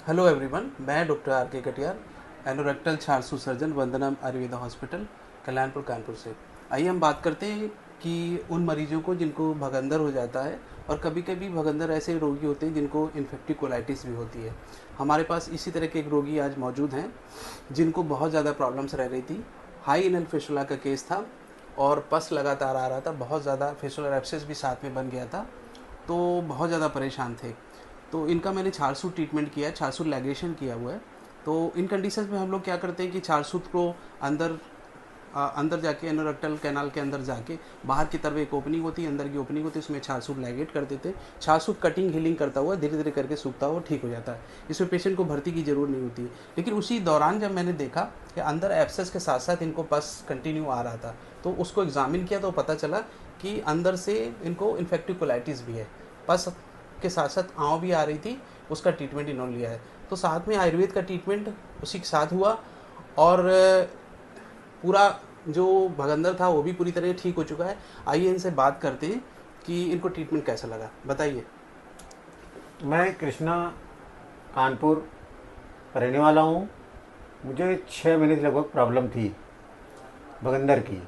Hello everyone, मैं doctor R के Katiyar, anorectal छारसू surgeon, वंदना Ayurveda hospital, Kalyanpur, Kanpur से। आइए हम बात करते हैं कि उन मरीजों को जिनको भगंदर हो जाता है, और कभी कभी भगंदर ऐसे रोगी होते हैं जिनको इन्फेक्टिव कोलाइटिस भी होती है। हमारे पास इसी तरह के एक रोगी आज मौजूद हैं जिनको बहुत ज़्यादा प्रॉब्लम्स रह रही थी। हाई इनल फिस्टुला का केस था और पस लगातार आ रहा था, बहुत ज़्यादा फिस्टुलर एब्सेस भी साथ में बन गया था, तो बहुत ज़्यादा परेशान थे। तो इनका मैंने छारसूत ट्रीटमेंट किया है, छारसूत लैग्रेशन किया हुआ है। तो इन कंडीशंस में हम लोग क्या करते हैं कि छारसूत को अंदर जाके एनोरेक्टल कैनाल के अंदर जाके बाहर की तरफ एक ओपनिंग होती है, अंदर की ओपनिंग होती है, उसमें छारसूत लैगेट कर देते हैं। छारसूत कटिंग हीलिंग करता हुआ धीरे धीरे करके सूखता हुआ ठीक हो जाता है। इसमें पेशेंट को भर्ती की ज़रूरत नहीं होती है। लेकिन उसी दौरान जब मैंने देखा कि अंदर एब्सेस के साथ साथ इनको पस कंटिन्यू आ रहा था, तो उसको एग्जामिन किया तो पता चला कि अंदर से इनको इन्फेक्टिव कोलाइटिस भी है। पस के साथ साथ आँव भी आ रही थी, उसका ट्रीटमेंट इन्होंने लिया है। तो साथ में आयुर्वेद का ट्रीटमेंट उसी के साथ हुआ, और पूरा जो भगंदर था वो भी पूरी तरह ठीक हो चुका है। आइए इनसे बात करते हैं कि इनको ट्रीटमेंट कैसा लगा, बताइए। मैं कृष्णा कानपुर रहने वाला हूँ। मुझे 6 महीने से लगभग प्रॉब्लम थी भगंदर की,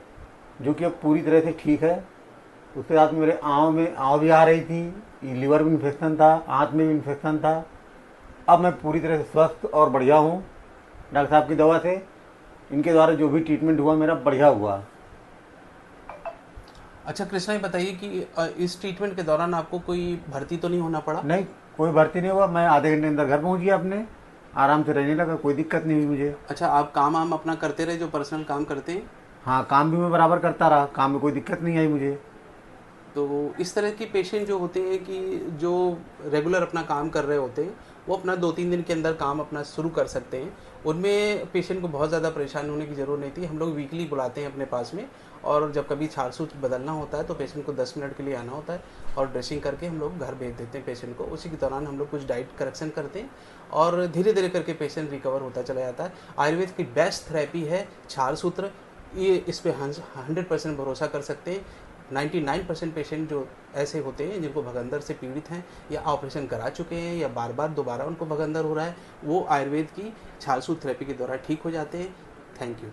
जो कि अब पूरी तरह से ठीक है। उसके साथ मेरे आँव भी आ रही थी, लीवर में इन्फेक्शन था, आँत में भी इन्फेक्शन था। अब मैं पूरी तरह से स्वस्थ और बढ़िया हूँ। डॉक्टर साहब की दवा से, इनके द्वारा जो भी ट्रीटमेंट हुआ मेरा बढ़िया हुआ। अच्छा कृष्णा, ये बताइए कि इस ट्रीटमेंट के दौरान आपको कोई भर्ती तो नहीं होना पड़ा? नहीं, कोई भर्ती नहीं हुआ। मैं आधे घंटे अंदर घर पहुँच गया, अपने आराम से रहने लगा, कोई दिक्कत नहीं हुई मुझे। अच्छा, आप काम अपना करते रहे, जो पर्सनल काम करते हैं? हाँ, काम भी मैं बराबर करता रहा, काम में कोई दिक्कत नहीं आई मुझे। तो इस तरह के पेशेंट जो होते हैं कि जो रेगुलर अपना काम कर रहे होते हैं, वो अपना 2-3 दिन के अंदर काम अपना शुरू कर सकते हैं। उनमें पेशेंट को बहुत ज़्यादा परेशान होने की ज़रूरत नहीं थी। हम लोग वीकली बुलाते हैं अपने पास में, और जब कभी छारसूत बदलना होता है तो पेशेंट को 10 मिनट के लिए आना होता है, और ड्रेसिंग करके हम लोग घर भेज देते हैं पेशेंट को। उसी के दौरान हम लोग कुछ डाइट करेक्शन करते हैं, और धीरे धीरे करके पेशेंट रिकवर होता चला जाता है। आयुर्वेद की बेस्ट थेरेपी है छारसूत्र। ये इस पर 100% भरोसा कर सकते हैं। 99% पेशेंट जो ऐसे होते हैं जिनको भगंदर से पीड़ित हैं, या ऑपरेशन करा चुके हैं, या बार बार दोबारा उनको भगंदर हो रहा है, वो आयुर्वेद की छारसूत थेरेपी के द्वारा ठीक हो जाते हैं। Thank you.